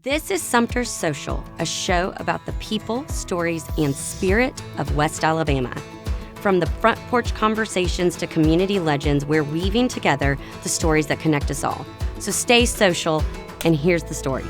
This is Sumter Social, a show about the people, stories, and spirit of West Alabama. From the front porch conversations to community legends, we're weaving together the stories that connect us all. So stay social, and here's the story.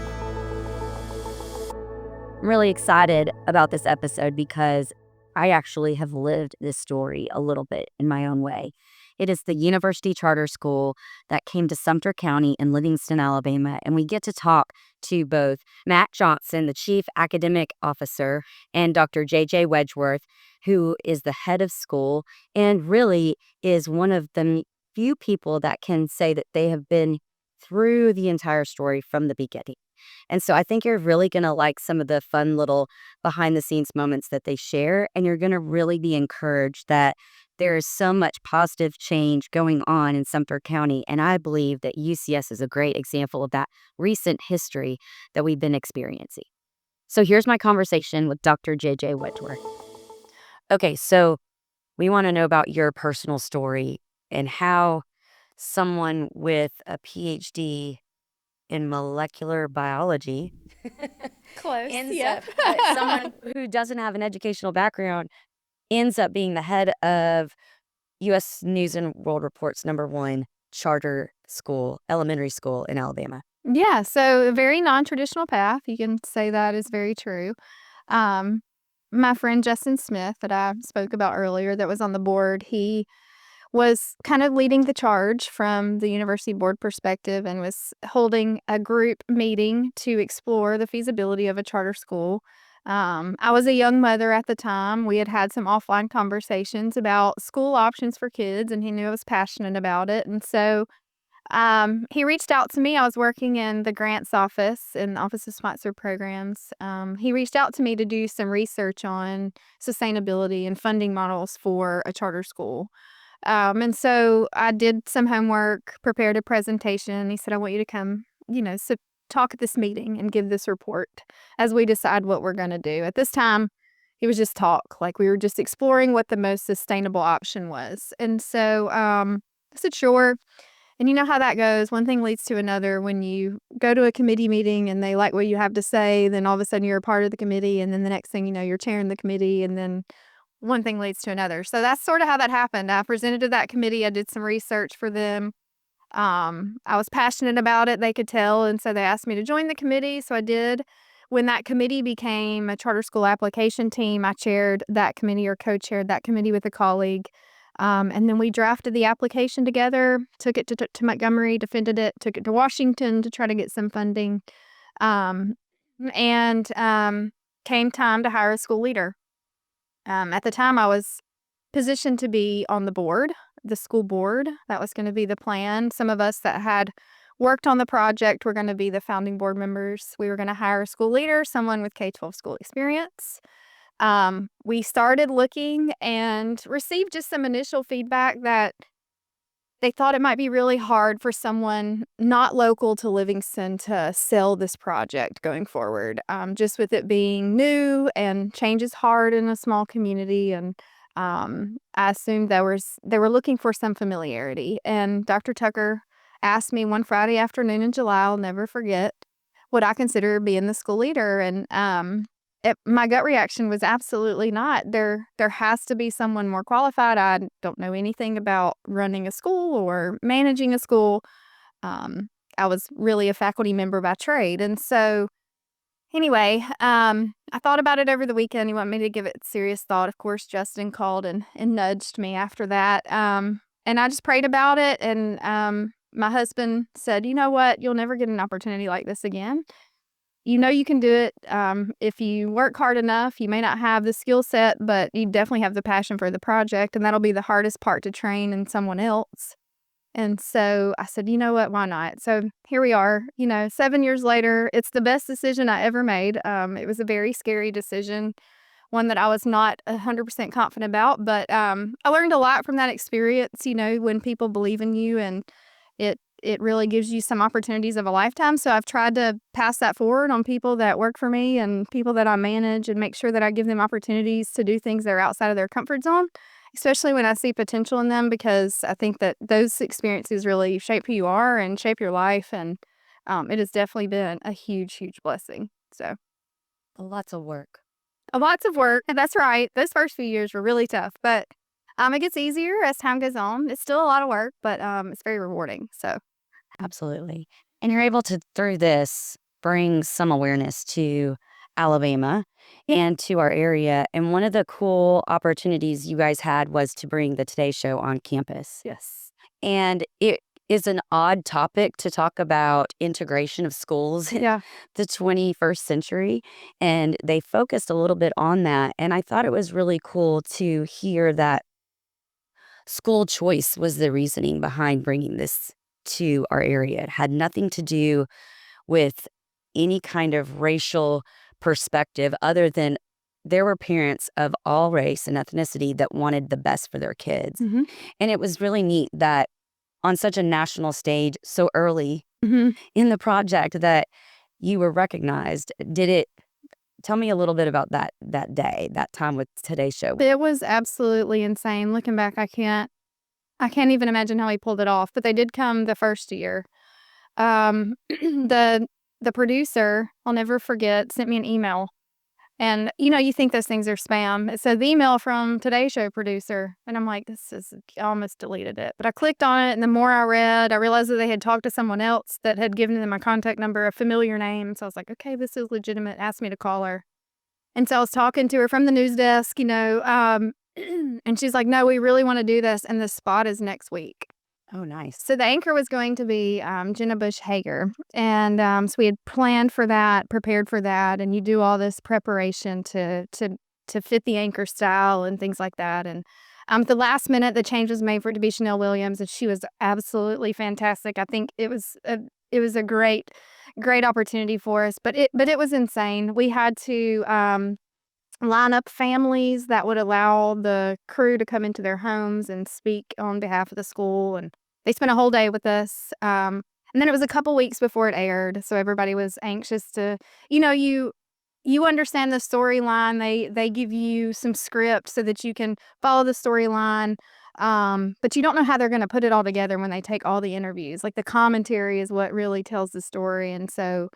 I'm really excited about this episode because I actually have lived this story a little bit in my own way. It is the University Charter School that came to Sumter County in Livingston, Alabama, and we get to talk to both Matt Johnson, the Chief Academic Officer, and Dr. J.J. Wedgworth, who is the head of school and really is one of the few people that can say that they have been through the entire story from the beginning. And so I think you're really going to like some of the fun little behind-the-scenes moments that they share, and you're going to really be encouraged that there is so much positive change going on in Sumter County, and I believe that UCS is a great example of that recent history that we've been experiencing. So here's my conversation with Dr. J.J. Wedgeworth. Okay, so we want to know about your personal story and how someone with a PhD in molecular biology Close, someone who doesn't have an educational background ends up being the head of U.S. News and World Report's #1 charter school, elementary school in Alabama. Yeah, so a very non-traditional path. You can say that is very true. My friend Justin Smith that I spoke about earlier that was on the board, he was kind of leading the charge from the university board perspective and was holding a group meeting to explore the feasibility of a charter school. I was a young mother at the time. We had had some offline conversations about school options for kids, and he knew I was passionate about it. And so he reached out to me. I was working in the grants office, in the Office of Sponsored Programs. He reached out to me to do some research on sustainability and funding models for a charter school. And so I did some homework, prepared a presentation. He said, I want you to come, talk at this meeting and give this report as we decide what we're going to do. At this time, it was just talk. Like we were just exploring what the most sustainable option was. And so I said, sure. And you know how that goes. One thing leads to another. When you go to a committee meeting and they like what you have to say, then all of a sudden you're a part of the committee. And then the next thing you know, you're chairing the committee. And then one thing leads to another. So that's sort of how that happened. I presented to that committee. I did some research for them. I was passionate about it. They could tell. And so they asked me to join the committee. So I did. When that committee became a charter school application team, I chaired that committee or co-chaired that committee with a colleague. And then we drafted the application together, took it to Montgomery, defended it, took it to Washington to try to get some funding. And came time to hire a school leader. At the time, I was positioned to be on the board, the school board. That was going to be the plan. Some of us that had worked on the project were going to be the founding board members. We were going to hire a school leader, someone with K-12 school experience. We started looking and received just some initial feedback that they thought it might be really hard for someone not local to Livingston to sell this project going forward, just with it being new and change is hard in a small community. And I assumed they were looking for some familiarity. And Dr. Tucker asked me one Friday afternoon in July, I'll never forget, what I consider being the school leader. And my gut reaction was absolutely not. There has to be someone more qualified. I don't know anything about running a school or managing a school. I was really a faculty member by trade. And so anyway, I thought about it over the weekend. He wanted me to give it serious thought. Of course, Justin called and nudged me after that. And I just prayed about it. And my husband said, you know what? You'll never get an opportunity like this again. You know you can do it. If you work hard enough, you may not have the skill set, but you definitely have the passion for the project, and that'll be the hardest part to train in someone else. And so I said, you know what, why not? So here we are, 7 years later. It's the best decision I ever made. It was a very scary decision, one that I was not 100% confident about, but I learned a lot from that experience, when people believe in you, and it really gives you some opportunities of a lifetime. So I've tried to pass that forward on people that work for me and people that I manage and make sure that I give them opportunities to do things that are outside of their comfort zone, especially when I see potential in them, because I think that those experiences really shape who you are and shape your life. And it has definitely been a huge, huge blessing. So Lots of work. lots of work. That's right. Those first few years were really tough, but it gets easier as time goes on. It's still a lot of work, but it's very rewarding. So Absolutely. And you're able to, through this, bring some awareness to Alabama and to our area. And one of the cool opportunities you guys had was to bring the Today Show on campus. yes. And it is an odd topic to talk about integration of schools in Yeah. the 21st century. And they focused a little bit on that. And I thought it was really cool to hear that school choice was the reasoning behind bringing this to our area. It had nothing to do with any kind of racial perspective other than there were parents of all race and ethnicity that wanted the best for their kids. Mm-hmm. And it was really neat that on such a national stage so early Mm-hmm. in the project that you were recognized. Did it tell me a little bit about that day, that time with Today's Show? It was absolutely insane. Looking back, I can't even imagine how he pulled it off. But they did come the first year. The producer, I'll never forget, sent me an email. And, you think those things are spam. It said the email from Today Show producer. And I'm like, I almost deleted it. But I clicked on it. And the more I read, I realized that they had talked to someone else that had given them my contact number, a familiar name. So I was like, okay, this is legitimate. Asked me to call her. And so I was talking to her from the news desk, and she's like, no, we really want to do this. And the spot is next week. Oh, nice. So the anchor was going to be Jenna Bush Hager. And so we had planned for that, prepared for that. And you do all this preparation to fit the anchor style and things like that. And at the last minute, the change was made for it to be Chanel Williams. And she was absolutely fantastic. I think it was a great opportunity for us. But it was insane. We had to line up families that would allow the crew to come into their homes and speak on behalf of the school. And they spent a whole day with us. And then it was a couple weeks before it aired. So everybody was anxious to, you understand the storyline. They give you some script so that you can follow the storyline. But you don't know how they're going to put it all together when they take all the interviews. Like the commentary is what really tells the story. And so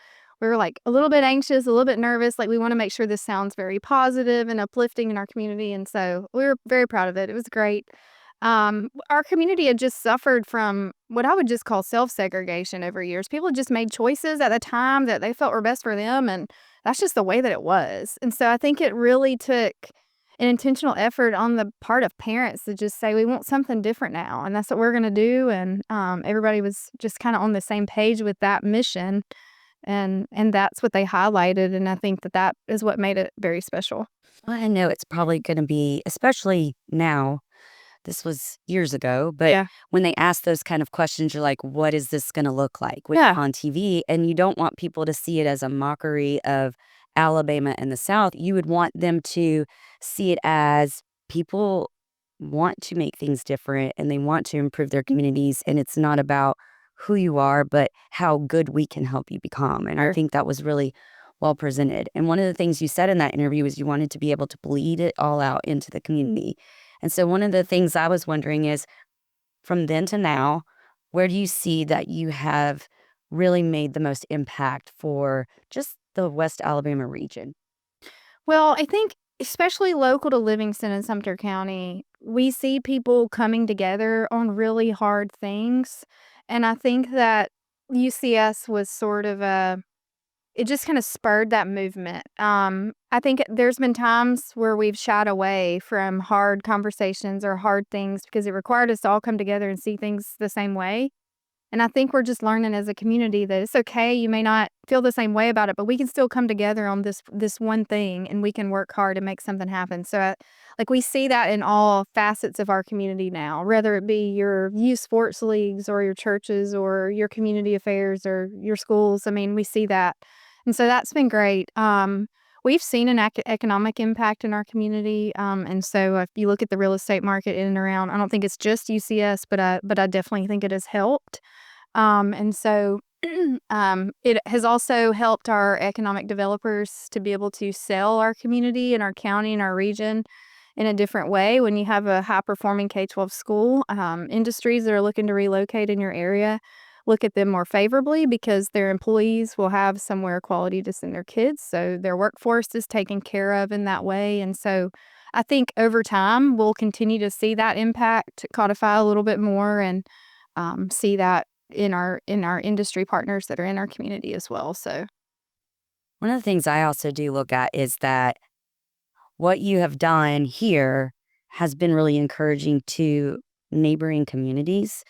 we were like a little bit anxious, a little bit nervous. Like we want to make sure this sounds very positive and uplifting in our community. And so we were very proud of it. It was great. Our community had just suffered from what I would just call self-segregation over years. People had just made choices at the time that they felt were best for them. And that's just the way that it was. And so I think it really took an intentional effort on the part of parents to just say, we want something different now. And that's what we're going to do. And everybody was just kind of on the same page with that mission. And that's what they highlighted, and I think that is what made it very special. Well, I know it's probably going to be, especially now, this was years ago, but Yeah. when they ask those kind of questions, you're like, what is this going to look like Yeah. on TV? And you don't want people to see it as a mockery of Alabama and the South. You would want them to see it as people want to make things different and they want to improve their communities. And it's not about who you are, but how good we can help you become. And I think that was really well presented. And one of the things you said in that interview was you wanted to be able to bleed it all out into the community. And so one of the things I was wondering is, from then to now, where do you see that you have really made the most impact for just the West Alabama region? Well, I think especially local to Livingston and Sumter County, we see people coming together on really hard things. And I think that UCS was sort of it just kind of spurred that movement. I think there's been times where we've shied away from hard conversations or hard things because it required us to all come together and see things the same way. And I think we're just learning as a community that it's okay. You may not feel the same way about it, but we can still come together on this one thing, and we can work hard to make something happen. So, like we see that in all facets of our community now, whether it be your youth sports leagues or your churches or your community affairs or your schools. I mean, we see that, and so that's been great. We've seen an economic impact in our community, and so if you look at the real estate market in and around, I don't think it's just UCS, but I definitely think it has helped. And so it has also helped our economic developers to be able to sell our community and our county and our region in a different way. When you have a high performing K-12 school, industries that are looking to relocate in your area, look at them more favorably because their employees will have somewhere quality to send their kids. So their workforce is taken care of in that way. And so I think over time, we'll continue to see that impact codify a little bit more and see that in our industry partners that are in our community as well. So One of the things I also do look at is that what you have done here has been really encouraging to neighboring communities.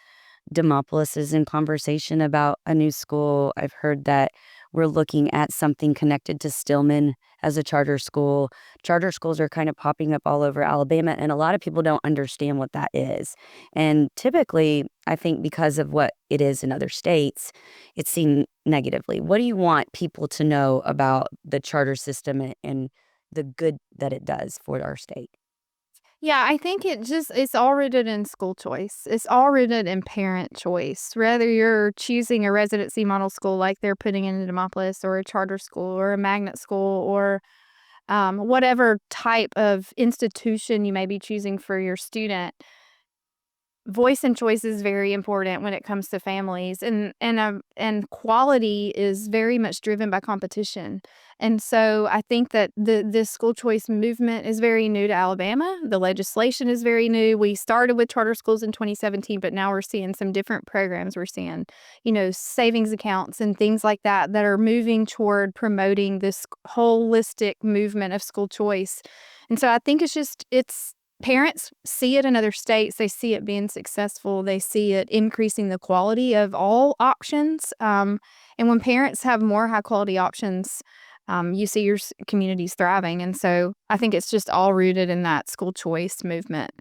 Demopolis is in conversation about a new school. I've heard that we're looking at something connected to Stillman as a charter school. Charter schools are kind of popping up all over Alabama, and a lot of people don't understand what that is. And typically, I think because of what it is in other states, it's seen negatively. What do you want people to know about the charter system and the good that it does for our state? yeah, I think it's all rooted in school choice. It's all rooted in parent choice. Whether you're choosing a residency model school like they're putting in Demopolis or a charter school or a magnet school or whatever type of institution you may be choosing for your student, voice and choice is very important when it comes to families, and quality is very much driven by competition. And so I think that this school choice movement is very new to Alabama. The legislation is very new. We started with charter schools in 2017, but now we're seeing some different programs. We're seeing, savings accounts and things like that that are moving toward promoting this holistic movement of school choice. And so I think it's parents see it in other states. They see it being successful. They see it increasing the quality of all options. And when parents have more high quality options, you see your communities thriving. And so I think it's just all rooted in that school choice movement.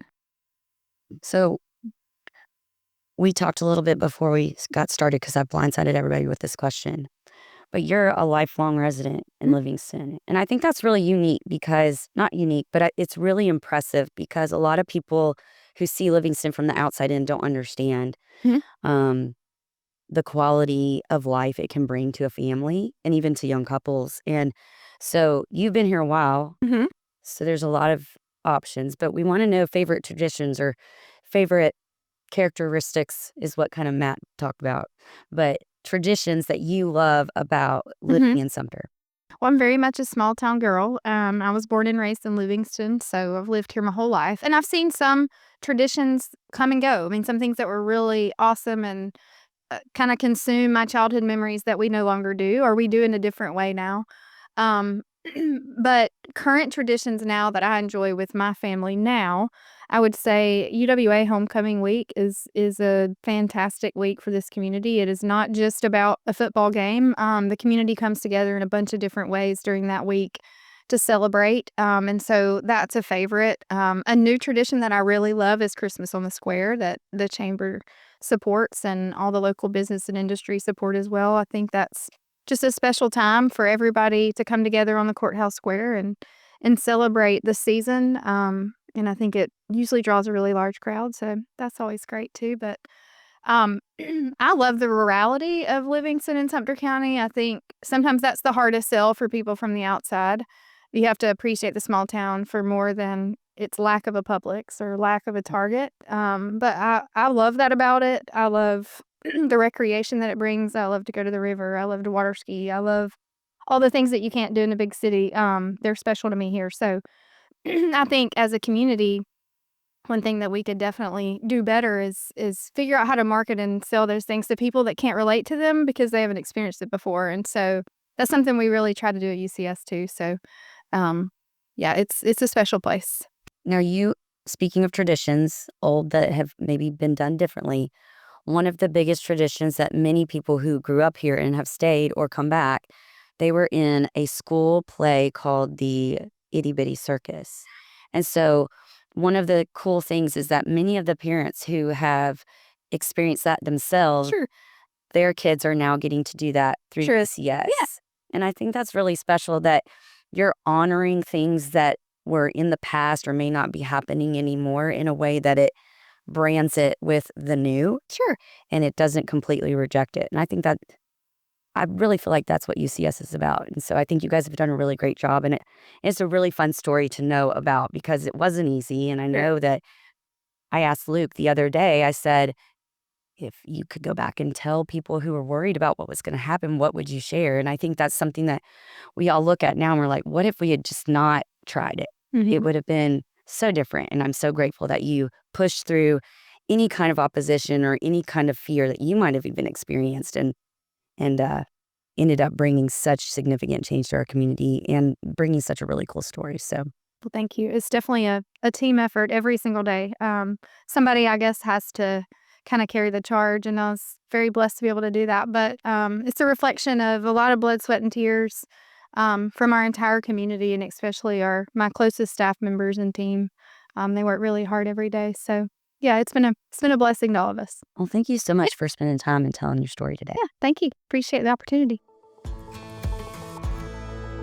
So we talked a little bit before we got started because I blindsided everybody with this question. But you're a lifelong resident in Mhm. Livingston. And I think that's really unique because, not unique, but it's really impressive because a lot of people who see Livingston from the outside in don't understand Mhm. um, the quality of life it can bring to a family and even to young couples. And so you've been here a while. Mhm. So there's a lot of options, but we want to know favorite traditions or favorite characteristics is what kind of Matt talked about, but traditions that you love about living Mhm. in Sumter. Well, I'm very much a small town girl. I was born and raised in Livingston, so I've lived here my whole life. And I've seen some traditions come and go. I mean, some things that were really awesome and kind of consume my childhood memories that we no longer do, or we do in a different way now. Um, but current traditions now that I enjoy with my family now, I would say UWA homecoming week is a fantastic week for this community. It is not just about a football game. The community comes together in a bunch of different ways during that week to celebrate. And so that's a favorite. A new tradition that I really love is Christmas on the Square that the chamber supports and all the local business and industry support as well. I think that's just a special time for everybody to come together on the courthouse square and celebrate the season. And I think it usually draws a really large crowd, so that's always great too. But um, I love the rurality of Livingston and Sumter County. I think sometimes that's the hardest sell for people from the outside. You have to appreciate the small town for more than its lack of a Publix or lack of a Target. But I love that about it. I love the recreation that it brings. I love to go to the river. I love to water ski. I love all the things that you can't do in a big city. They're special to me here. So I think as a community, one thing that we could definitely do better is figure out how to market and sell those things to people that can't relate to them because they haven't experienced it before. And so that's something we really try to do at UCS too. So um, yeah, it's a special place. Now, speaking of traditions, old that have maybe been done differently, one of the biggest traditions that many people who grew up here and have stayed or come back, they were in a school play called the Itty Bitty Circus. And so one of the cool things is that many of the parents who have experienced that themselves, Sure. their kids are now getting to do that through Sure. Yeah. PCS. And I think that's really special that you're honoring things that were in the past or may not be happening anymore in a way that it brands it with the new Sure. and it doesn't completely reject it. And I think that I really feel like that's what UCS is about. And so I think you guys have done a really great job. And it's a really fun story to know about because it wasn't easy. And I Sure. know that I asked Luke the other day, I said, if you could go back and tell people who were worried about what was going to happen, what would you share? And I think that's something that we all look at now and we're like, what if we had just not tried it? It would have been so different. And I'm so grateful that you pushed through any kind of opposition or any kind of fear that you might have even experienced and ended up bringing such significant change to our community and bringing such a really cool story. So Well, thank you. It's definitely a team effort every single day. Somebody, I guess, has to kind of carry the charge, and I was very blessed to be able to do that. But it's a reflection of a lot of blood, sweat, and tears from our entire community, and especially my closest staff members and team. They work really hard every day. So yeah, it's been a blessing to all of us. well, thank you so much for spending time and telling your story today. Yeah, thank you. Appreciate the opportunity.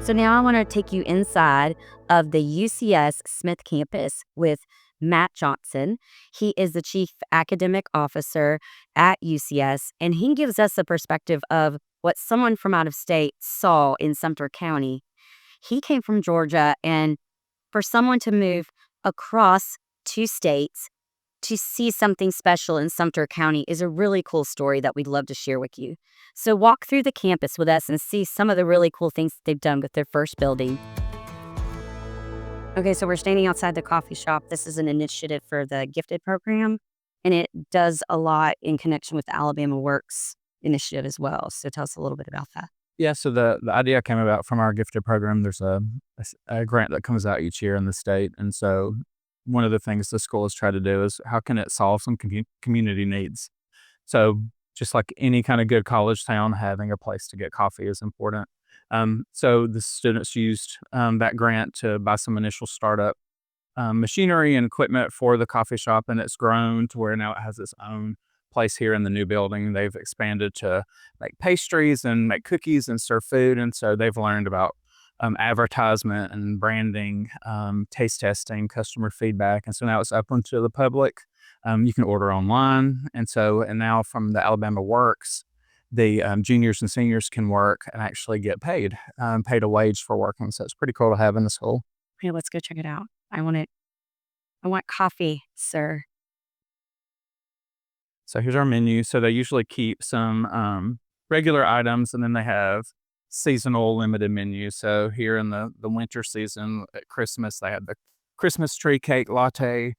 So now I want to take you inside of the UCS Smith campus with Matt Johnson. He is the Chief Academic Officer at UCS, and he gives us a perspective of what someone from out of state saw in Sumter County. He came from Georgia, and for someone to move across 2 states to see something special in Sumter County is a really cool story that we'd love to share with you. So walk through the campus with us and see some of the really cool things that they've done with their first building. Okay, so we're standing outside the coffee shop. This is an initiative for the Gifted program, and it does a lot in connection with the Alabama Works initiative as well. So tell us a little bit about that. Yeah, so the idea came about from our gifted program. There's a grant that comes out each year in the state, and so one of the things the school has tried to do is how can it solve some community needs. So just like any kind of good college town, having a place to get coffee is important. So the students used that grant to buy some initial startup machinery and equipment for the coffee shop, and it's grown to where now it has its own place here in the new building. They've expanded to make pastries and make cookies and serve food, and so they've learned about advertisement and branding, taste testing, customer feedback, and so now it's open to the public. You can order online, and now from the Alabama Works, the juniors and seniors can work and actually get paid a wage for working. So it's pretty cool to have in the school. Okay, let's go check it out. I want it. I want coffee, sir. So here's our menu. So they usually keep some regular items, and then they have seasonal limited menus. So here in the winter season at Christmas, they have the Christmas tree cake latte.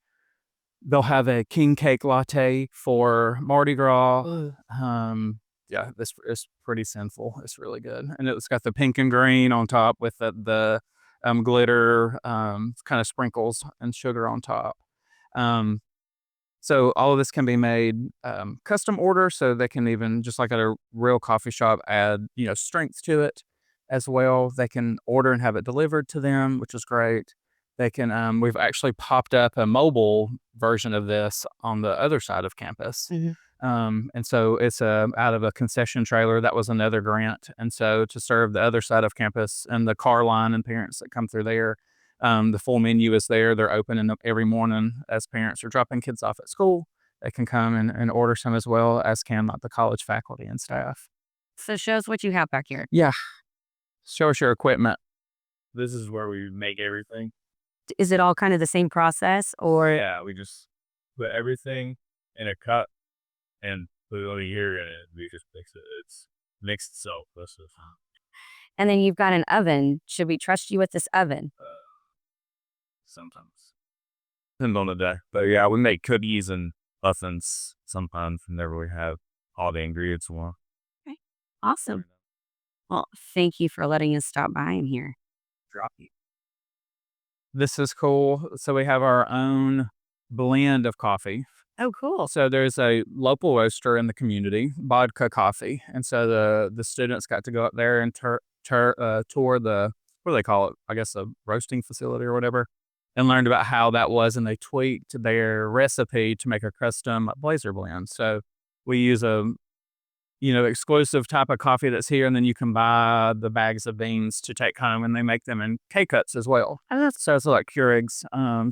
They'll have a king cake latte for Mardi Gras. Yeah, this is pretty sinful. It's really good, and it's got the pink and green on top with the glitter kind of sprinkles and sugar on top. So all of this can be made custom order, so they can even, just like at a real coffee shop, add strength to it as well. They can order and have it delivered to them, which is great. They can. We've actually popped up a mobile version of this on the other side of campus, and so it's out of a concession trailer. That was another grant, and so to serve the other side of campus and the car line and parents that come through there. The full menu is there. They're open every morning as parents are dropping kids off at school. They can come and order some as well, as can like the college faculty and staff. So show us what you have back here. Yeah. Show us your equipment. This is where we make everything. Is it all kind of the same process, or Yeah, we just put everything in a cup and put it over here, and we just mix it. It's mixed itself. and then you've got an oven. Should we trust you with this oven? Sometimes. Depends on the day. But yeah, we make cookies and muffins sometimes whenever we have all the ingredients we want. Okay. Awesome. Well, thank you for letting us stop by in here. Drop you. This is cool. So we have our own blend of coffee. Oh, cool. So there's a local roaster in the community, Vodka Coffee, and so the students got to go up there and tour the, what do they call it? I guess a roasting facility or whatever, and learned about how that was, and they tweaked their recipe to make a custom blazer blend. So we use a exclusive type of coffee that's here, and then you can buy the bags of beans to take home, and they make them in K-cups as well. So it's like Keurigs,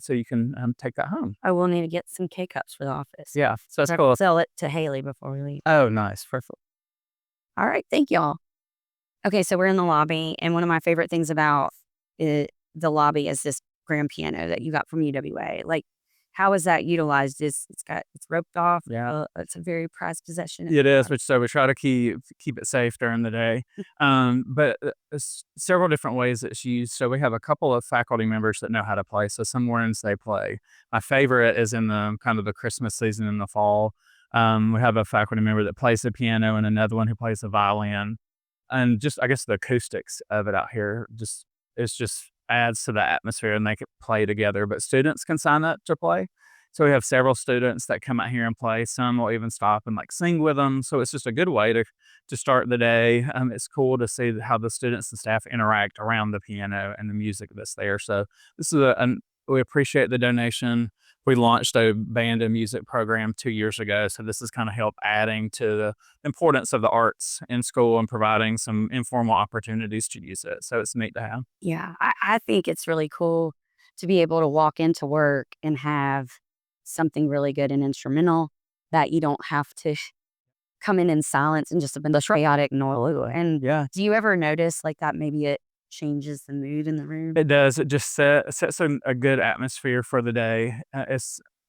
so you can take that home. I will need to get some K-cups for the office. Yeah, so that's I'll cool. sell it to Haley before we leave. Oh, nice. Perfect. All right. Thank y'all. Okay, so we're in the lobby, and one of my favorite things about the lobby is this grand piano that you got from UWA. Like, How is that utilized? It's roped off. Yeah. It's a very prized possession. It is, which so we try to keep it safe during the day. But several different ways it's used. So we have a couple of faculty members that know how to play. So some mornings they play. My favorite is in the kind of the Christmas season in the fall. We have a faculty member that plays the piano and another one who plays the violin. And just I guess the acoustics of it out here just adds to the atmosphere and make it play together. But students can sign up to play. So we have several students that come out here and play. Some will even stop and like sing with them. So it's just a good way to start the day. It's cool to see how the students and staff interact around the piano and the music that's there. So this is we appreciate the donation. We launched a band and music program 2 years ago. So this is kind of help adding to the importance of the arts in school and providing some informal opportunities to use it. So it's neat to have. Yeah, I think it's really cool to be able to walk into work and have something really good and instrumental that you don't have to come in silence and just a bunch of chaotic noise. And Yeah. do you ever notice like that maybe it changes the mood in the room? It does. It just sets a good atmosphere for the day.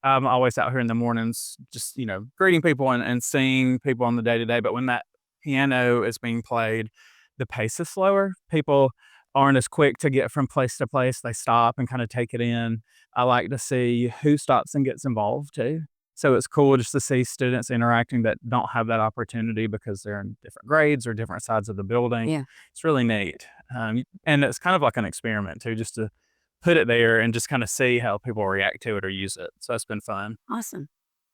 I'm always out here in the mornings, just greeting people and seeing people on the day to day. But when that piano is being played, the pace is slower. People aren't as quick to get from place to place. They stop and kind of take it in. I like to see who stops and gets involved too. So it's cool just to see students interacting that don't have that opportunity because they're in different grades or different sides of the building. Yeah. It's really neat. And it's kind of like an experiment too, just to put it there and just kind of see how people react to it or use it. So it's been fun. Awesome.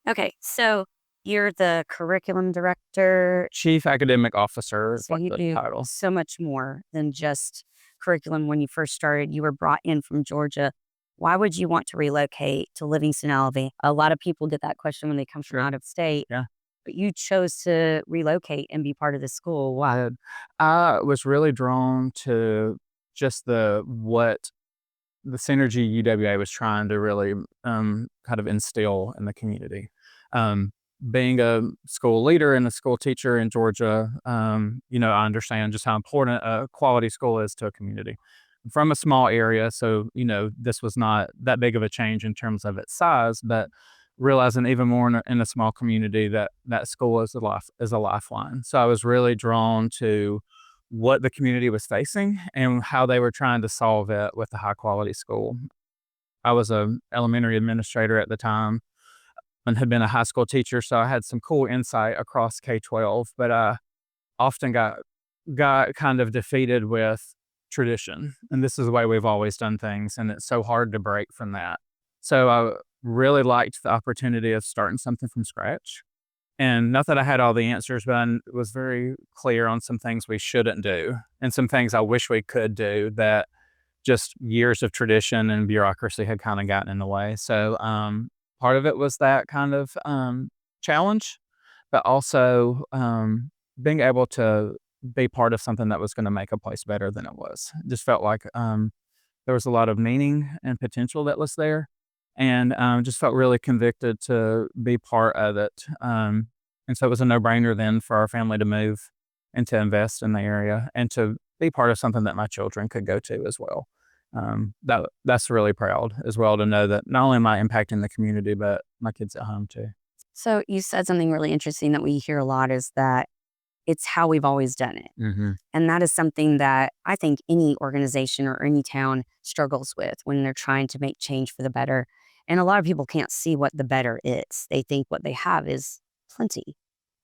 Okay, so you're the curriculum director. Chief Academic Officer is So like you the do title. so much more than just curriculum. When you first started, you were brought in from Georgia. Why would you want to relocate to Livingston, Alabama? A lot of people get that question when they come from out of state. Yeah. But you chose to relocate and be part of the school. Why? I was really drawn to just the synergy UWA was trying to really kind of instill in the community. Being a school leader and a school teacher in Georgia, I understand just how important a quality school is to a community. From a small area, so this was not that big of a change in terms of its size, but realizing even more in a small community that school is a lifeline. So I was really drawn to what the community was facing and how they were trying to solve it with a high quality school. I was a elementary administrator at the time and had been a high school teacher, so I had some cool insight across K-12, but I often got kind of defeated with tradition. And this is the way we've always done things, and it's so hard to break from that. So I really liked the opportunity of starting something from scratch. And not that I had all the answers, but I was very clear on some things we shouldn't do and some things I wish we could do that just years of tradition and bureaucracy had kind of gotten in the way. So part of it was that kind of challenge, but also being able to be part of something that was going to make a place better than it was. It just felt like there was a lot of meaning and potential that was there, and just felt really convicted to be part of it. And so it was a no-brainer then for our family to move and to invest in the area and to be part of something that my children could go to as well. That's really proud as well to know that not only am I impacting the community, but my kids at home too. So you said something really interesting that we hear a lot is that it's how we've always done it. Mm-hmm. And that is something that I think any organization or any town struggles with when they're trying to make change for the better. And a lot of people can't see what the better is. They think what they have is plenty.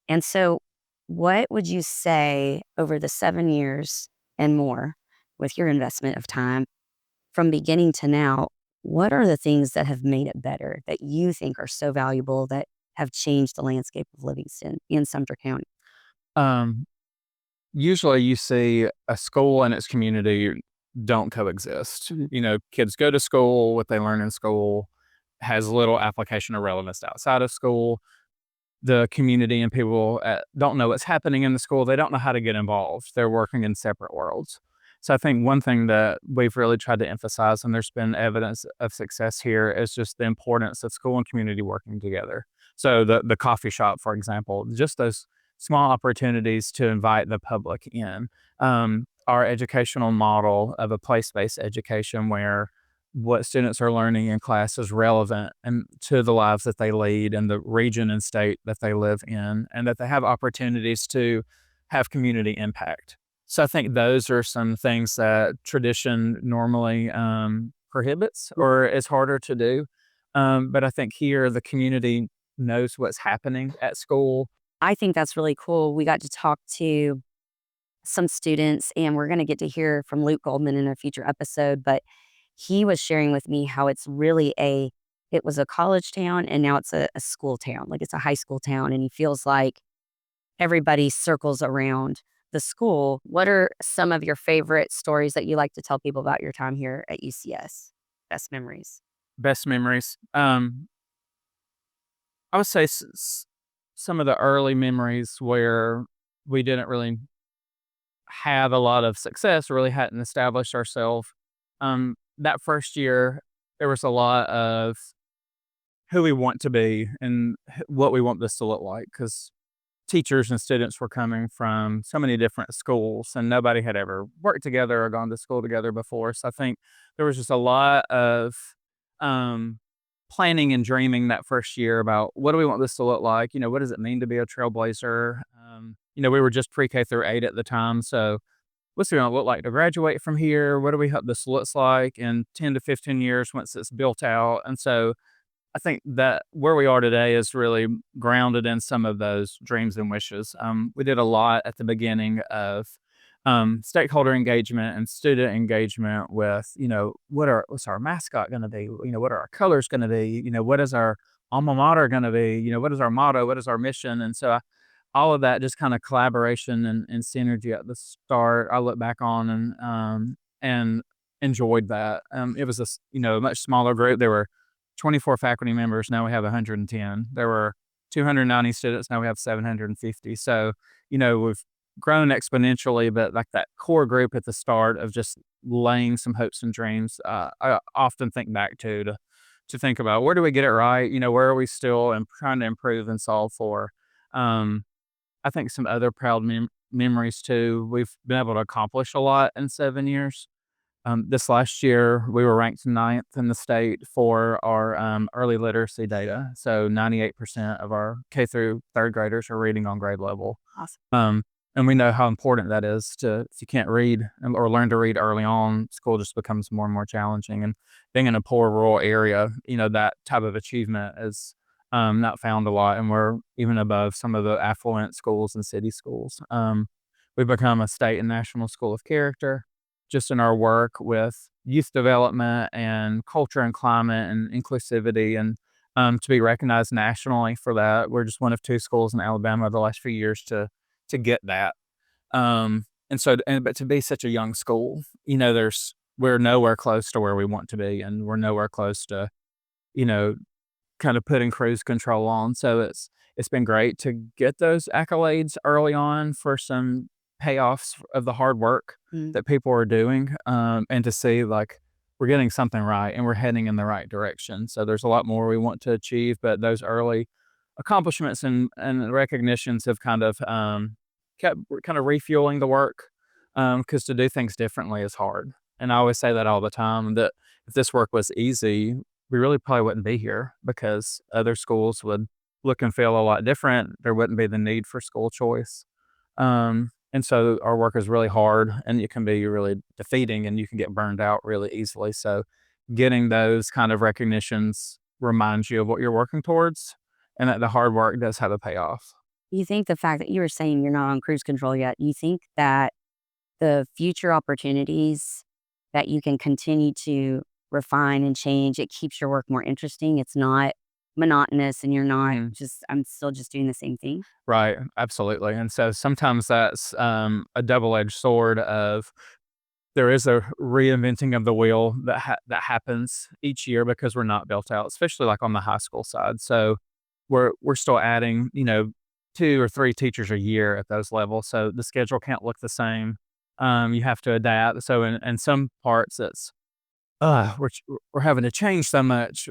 And so what would you say over the 7 years and more with your investment of time from beginning to now, what are the things that have made it better that you think are so valuable that have changed the landscape of Livingston in Sumter County? Usually you see a school and its community don't coexist. Mhm. Kids go to school, what they learn in school has little application or relevance outside of school. The community and people don't know what's happening in the school. They don't know how to get involved. They're working in separate worlds. So I think one thing that we've really tried to emphasize, and there's been evidence of success here, is just the importance of school and community working together. So the coffee shop, for example, just those small opportunities to invite the public in. Our educational model of a place-based education where what students are learning in class is relevant and to the lives that they lead and the region and state that they live in, and that they have opportunities to have community impact. So I think those are some things that tradition normally prohibits or is harder to do. But I think here the community knows what's happening at school. I think that's really cool. We got to talk to some students, and we're going to get to hear from Luke Goldman in a future episode. But he was sharing with me how it's really it was a college town, and now it's a school town, like it's a high school town. And he feels like everybody circles around the school. What are some of your favorite stories that you like to tell people about your time here at UCS? Best memories. Best memories. I would say some of the early memories where we didn't really have a lot of success, really hadn't established ourselves. That first year, there was a lot of who we want to be and what we want this to look like, because teachers and students were coming from so many different schools and nobody had ever worked together or gone to school together before. So I think there was just a lot of um, planning and dreaming that first year about what do we want this to look like? What does it mean to be a trailblazer? We were just pre-K through 8 at the time. So what's it going to look like to graduate from here? What do we hope this looks like in 10 to 15 years once it's built out? And so I think that where we are today is really grounded in some of those dreams and wishes. We did a lot at the beginning of stakeholder engagement and student engagement with, what's our mascot going to be? What are our colors going to be? What is our alma mater going to be? What is our motto? What is our mission? And so all of that just kind of collaboration and synergy at the start, I look back on and enjoyed that. It was a much smaller group. There were 24 faculty members. Now we have 110. There were 290 students. Now we have 750. So, we've grown exponentially, but like that core group at the start of just laying some hopes and dreams, I often think back to think about where do we get it right? Where are we still and trying to improve and solve for? I think some other proud memories too. We've been able to accomplish a lot in 7 years. This last year, we were ranked 9th in the state for our early literacy data. So 98% of our K through third graders are reading on grade level. Awesome. And we know how important that is if you can't read or learn to read early on, school just becomes more and more challenging. And being in a poor rural area, that type of achievement is not found a lot. And we're even above some of the affluent schools and city schools. We've become a state and national school of character just in our work with youth development and culture and climate and inclusivity, and to be recognized nationally for that. We're just one of 2 schools in Alabama the last few years to get that. But to be such a young school, we're nowhere close to where we want to be, and we're nowhere close to, kind of putting cruise control on. So it's been great to get those accolades early on for some payoffs of the hard work that people are doing, and to see like we're getting something right and we're heading in the right direction. So there's a lot more we want to achieve, but those early accomplishments and recognitions have kind of kept kind of refueling the work, because to do things differently is hard. And I always say that all the time, that if this work was easy, we really probably wouldn't be here, because other schools would look and feel a lot different. There wouldn't be the need for school choice. And so our work is really hard, and it can be really defeating, and you can get burned out really easily. So getting those kind of recognitions reminds you of what you're working towards, and that the hard work does have a payoff. You think the fact that you were saying you're not on cruise control yet, you think that the future opportunities that you can continue to refine and change, it keeps your work more interesting? It's not monotonous and you're not I'm still just doing the same thing? Right, absolutely. And so sometimes that's a double-edged sword of there is a reinventing of the wheel that happens each year because we're not built out, especially like on the high school side. So we're still adding, 2 or 3 teachers a year at those levels. So the schedule can't look the same. You have to adapt. So in some parts, it's we're having to change so much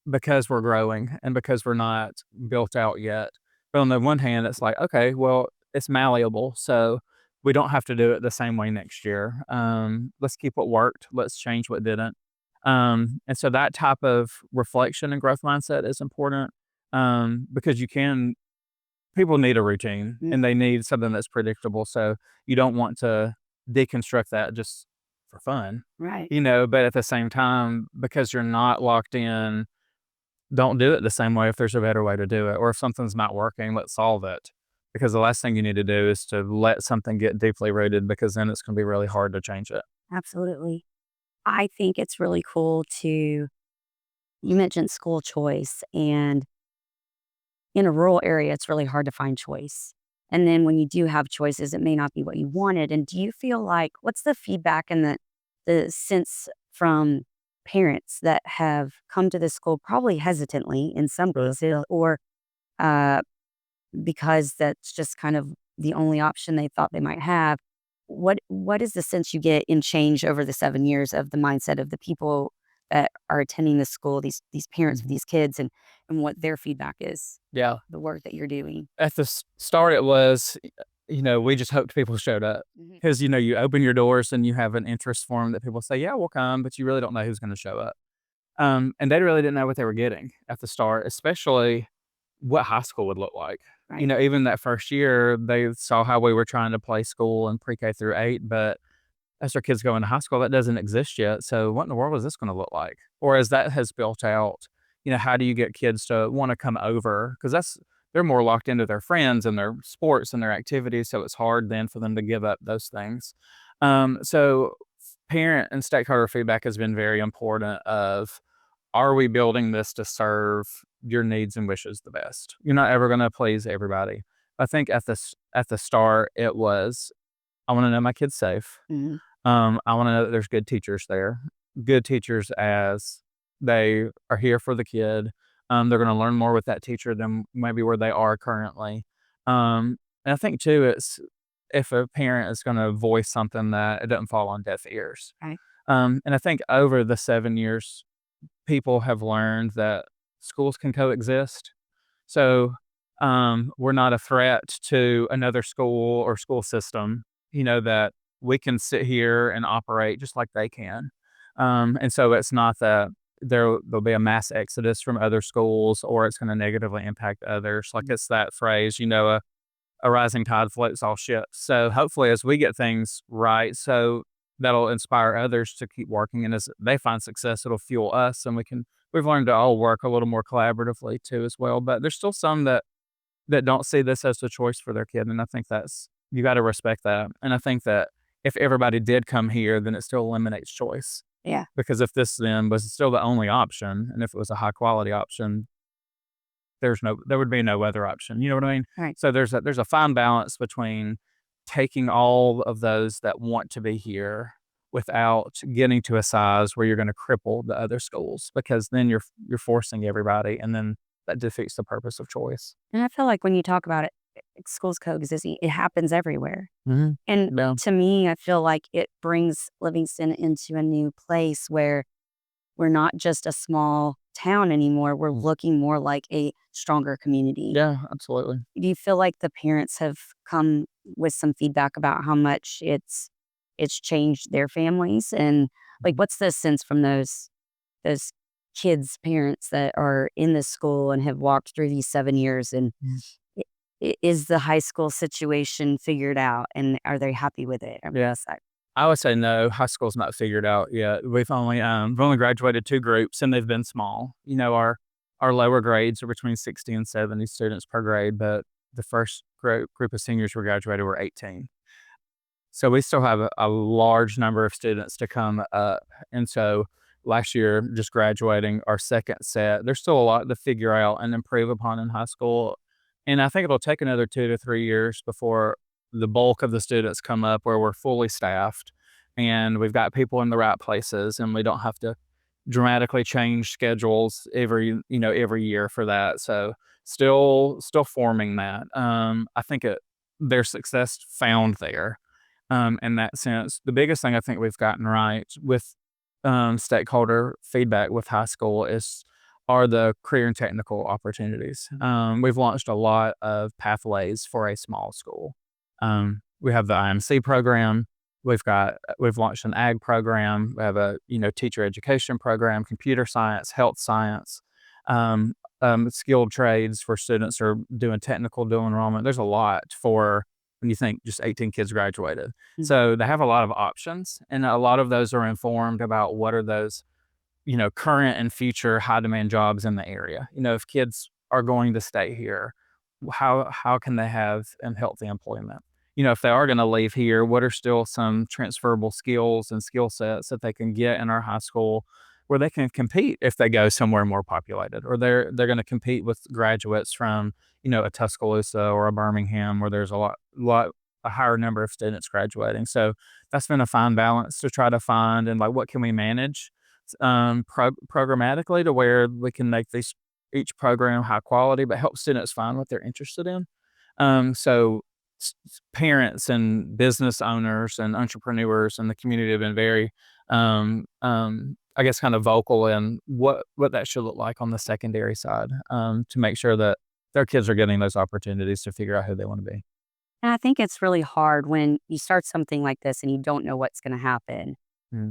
because we're growing and because we're not built out yet. But on the one hand, it's like, okay, well, it's malleable, so we don't have to do it the same way next year. Let's keep what worked. Let's change what didn't. And so that type of reflection and growth mindset is important, because people need a routine and they need something that's predictable. So you don't want to deconstruct that just for fun, Right. but at the same time, because you're not locked in, don't do it the same way if there's a better way to do it. Or if something's not working, let's solve it. Because the last thing you need to do is to let something get deeply rooted, because then it's going to be really hard to change it. Absolutely. I think it's really cool you mentioned school choice, and in a rural area, it's really hard to find choice. And then when you do have choices, it may not be what you wanted. And do you feel like, what's the feedback and the sense from parents that have come to this school probably hesitantly in some cases, or uh, because that's just kind of the only option they thought they might have? What is the sense you get in change over the 7 years of the mindset of the people that are attending the school, these parents of these kids, and what their feedback is, Yeah. the work that you're doing? At the start, it was, we just hoped people showed up, Mhm. because, you open your doors and you have an interest form that people say, yeah, we'll come, but you really don't know who's going to show up. And they really didn't know what they were getting at the start, especially what high school would look like. Right. Even that first year, they saw how we were trying to play school in pre-K through 8, but as our kids go into high school, that doesn't exist yet. So what in the world is this going to look like? Or as that has built out, how do you get kids to want to come over? Because they're more locked into their friends and their sports and their activities. So it's hard then for them to give up those things. So parent and stakeholder feedback has been very important of, are we building this to serve your needs and wishes the best? You're not ever going to please everybody. I think at the start, it was, I want to know my kid's safe. Mhm. I want to know that there's good teachers there. Good teachers, as they are here for the kid. They're going to learn more with that teacher than maybe where they are currently. And I think too, it's if a parent is going to voice something, that it doesn't fall on deaf ears. Right. And I think over the 7 years, people have learned that schools can coexist. So we're not a threat to another school or school system, that we can sit here and operate just like they can. And so it's not that there'll be a mass exodus from other schools, or it's going to negatively impact others. Like it's that phrase, a rising tide floats all ships. So hopefully, as we get things right, so that'll inspire others to keep working. And as they find success, it'll fuel us, and we've learned to all work a little more collaboratively too as well. But there's still some that don't see this as a choice for their kid. And I think you got to respect that. And I think that if everybody did come here, then it still eliminates choice. Yeah. Because if this then was still the only option, and if it was a high quality option, there would be no other option. You know what I mean? Right. So there's a fine balance between taking all of those that want to be here without getting to a size where you're going to cripple the other schools, because then you're forcing everybody, and then that defeats the purpose of choice. And I feel like when you talk about it, schools coexisting, it happens everywhere. Mm-hmm. And Yeah. to me, I feel like it brings Livingston into a new place where we're not just a small town anymore. We're looking more like a stronger community. Yeah, absolutely. Do you feel like the parents have come with some feedback about how much it's changed their families? And like, what's the sense from those kids' parents that are in this school and have walked through these 7 years? And is the high school situation figured out, and are they happy with it? I mean, Yeah. I would say no. High school's not figured out yet. We've only graduated 2 groups, and they've been small. Our lower grades are between 60 and 70 students per grade, but the first group of seniors we graduated were 18. So we still have a large number of students to come up. And so last year, just graduating our second set, there's still a lot to figure out and improve upon in high school. And I think it'll take another 2 to 3 years before the bulk of the students come up where we're fully staffed and we've got people in the right places, and we don't have to dramatically change schedules every year for that. So still forming that. I think there's success found there. In that sense, the biggest thing I think we've gotten right with stakeholder feedback with high school are the career and technical opportunities. We've launched a lot of pathways for a small school. We have the IMC program. we've launched an ag program. We have a teacher education program, computer science, health science, skilled trades for students who are doing technical dual enrollment. There's a lot for when you think just 18 kids graduated. So they have a lot of options, and a lot of those are informed about what are those current and future high demand jobs in the area. If kids are going to stay here, how can they have healthy employment? If they are going to leave here, what are still some transferable skills and skill sets that they can get in our high school where they can compete if they go somewhere more populated, or they're going to compete with graduates from a Tuscaloosa or a Birmingham where there's a higher number of students graduating. So that's been a fine balance to try to find, and like, what can we manage programmatically to where we can make each program high quality but help students find what they're interested in. So parents and business owners and entrepreneurs in the community have been very I guess kind of vocal in what that should look like on the secondary side, to make sure that their kids are getting those opportunities to figure out who they want to be. And I think it's really hard when you start something like this and you don't know what's going to happen,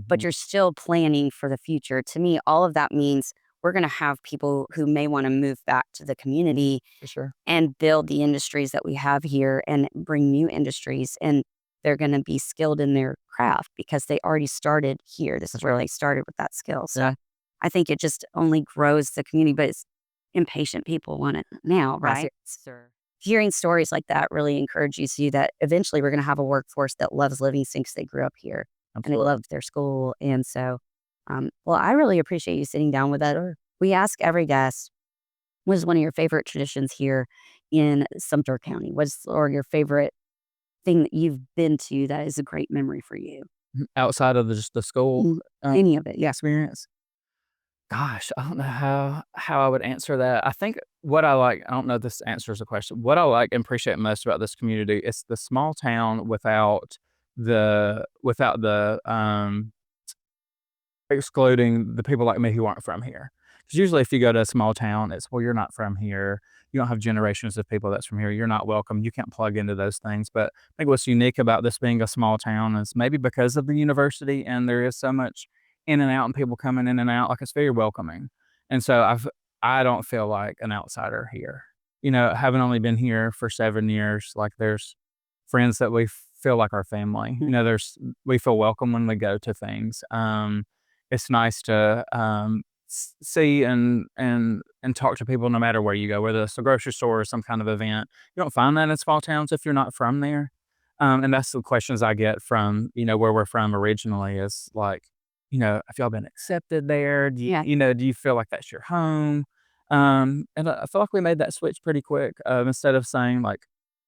but you're still planning for the future. To me, all of that means we're going to have people who may want to move back to the community For sure. and build the industries that we have here and bring new industries. And they're going to be skilled in their craft because they already started here. This is where they started with that skill. So Yeah. I think it just only grows the community, but it's impatient people want it now, right? Sure. Hearing stories like that really encourages you that eventually we're going to have a workforce that loves Livingston because they grew up here and they Absolutely. love their school. And so, well, I really appreciate you sitting down with that. We ask every guest, what is one of your favorite traditions here in Sumter County? Or your favorite thing that you've been to that is a great memory for you? Outside of just the school Any of it, yeah. experience. Gosh, I don't know how I would answer that. I think what I like, I don't know if this answers the question. What I like and appreciate most about this community is the small town without the excluding the people like me who aren't from here. Because usually if you go to a small town, it's, well, you're not from here. You don't have generations of people that's from here. You're not welcome. You can't plug into those things. But I think what's unique about this being a small town is maybe because of the university and there is so much in and out and people coming in and out, like, it's very welcoming. And so I don't feel like an outsider here. Having only been here for 7 years, like, there's friends that we feel like our family. We feel welcome when we go to things. It's nice to see and talk to people no matter where you go, whether it's the grocery store or some kind of event. You don't find that in small towns if you're not from there. And that's the questions I get from, where we're from originally is like, have y'all been accepted there? Yeah. Do you feel like that's your home? And I feel like we made that switch pretty quick. Instead of saying like,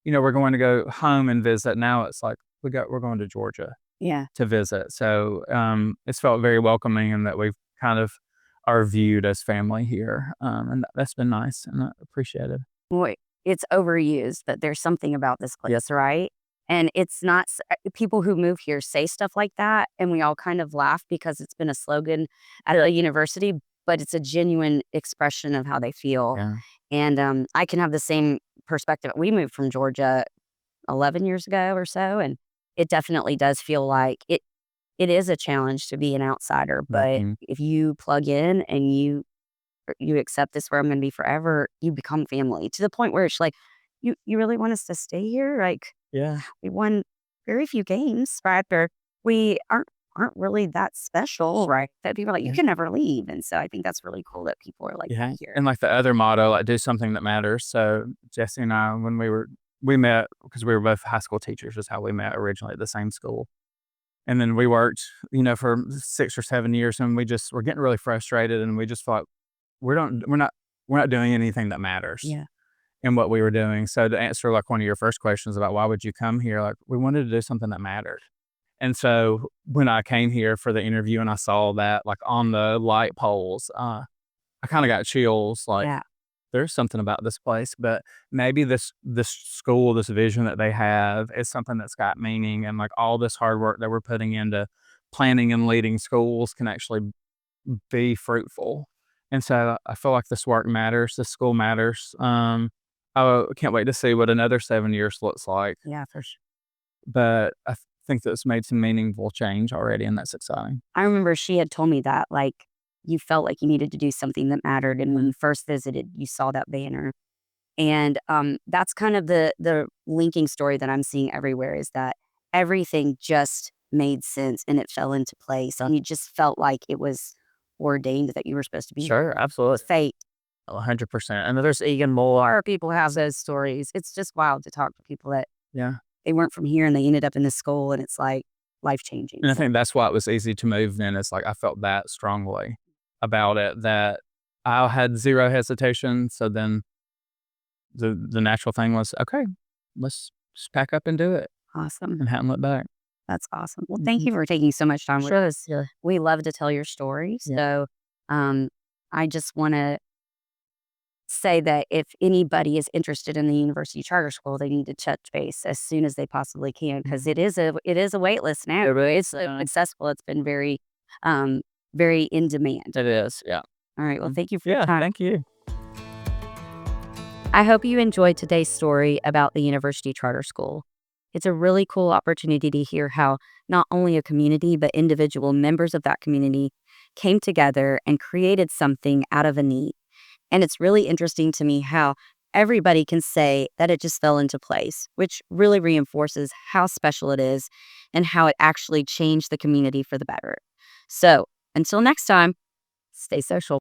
we're going to go home and visit. Now it's like, we're going to Georgia Yeah. to visit. So it's felt very welcoming, and that we've kind of are viewed as family here. And that's been nice and appreciated. Boy, it's overused, but there's something about this place, Yes. right? And it's not people who move here say stuff like that, and we all kind of laugh because it's been a slogan at a university, but it's a genuine expression of how they feel. Yeah. And I can have the same perspective. We moved from Georgia 11 years ago or so, and it definitely does feel like it is a challenge to be an outsider, but Mhm. if you plug in and you accept this where I'm going to be forever, you become family to the point where it's like, you really want us to stay here? Like, Yeah. we won very few games, right? Or we aren't really that special, right? That people are like, you Yeah. can never leave. And so I think that's really cool that people are like Yeah. here. And like the other motto, like, do something that matters. So Jesse and I, when we met because we were both high school teachers, is how we met originally at the same school. And then we worked, for 6 or 7 years, and we're getting really frustrated, and we just thought, we're not doing anything that matters Yeah. in what we were doing. So to answer like one of your first questions about why would you come here, like, we wanted to do something that mattered. And so when I came here for the interview and I saw that like on the light poles, I kind of got chills. Like, Yeah. there's something about this place, but maybe this school, this vision that they have is something that's got meaning, and like all this hard work that we're putting into planning and leading schools can actually be fruitful. And so I feel like this work matters, this school matters. I can't wait to see what another 7 years looks like. Yeah, for sure. But I think that's made some meaningful change already, and that's exciting. I remember she had told me that, like, you felt like you needed to do something that mattered, and when you first visited, you saw that banner. And, that's kind of the linking story that I'm seeing everywhere is that everything just made sense and it fell into place, and you just felt like it was ordained that you were supposed to be Sure, absolutely. fate. 100%. And there's even more. People have those stories. It's just wild to talk to people that Yeah. they weren't from here and they ended up in this school, and it's, like, life-changing. And I think that's why it was easy to move then. It's like I felt that strongly about it that I had zero hesitation. So then the natural thing was, okay, let's just pack up and do it Awesome. and hadn't looked back. That's awesome. Well, thank you for taking so much time with us. Yeah. We love to tell your stories. Yeah. So, I just want to say that if anybody is interested in the university charter school, they need to touch base as soon as they possibly can because it is a wait list now. It's accessible. It's been very in demand. It is. Yeah. All right. Well, thank you for your Yeah. time. Thank you. I hope you enjoyed today's story about the university charter school. It's a really cool opportunity to hear how not only a community, but individual members of that community came together and created something out of a need. And it's really interesting to me how everybody can say that it just fell into place, which really reinforces how special it is and how it actually changed the community for the better. So until next time, stay social.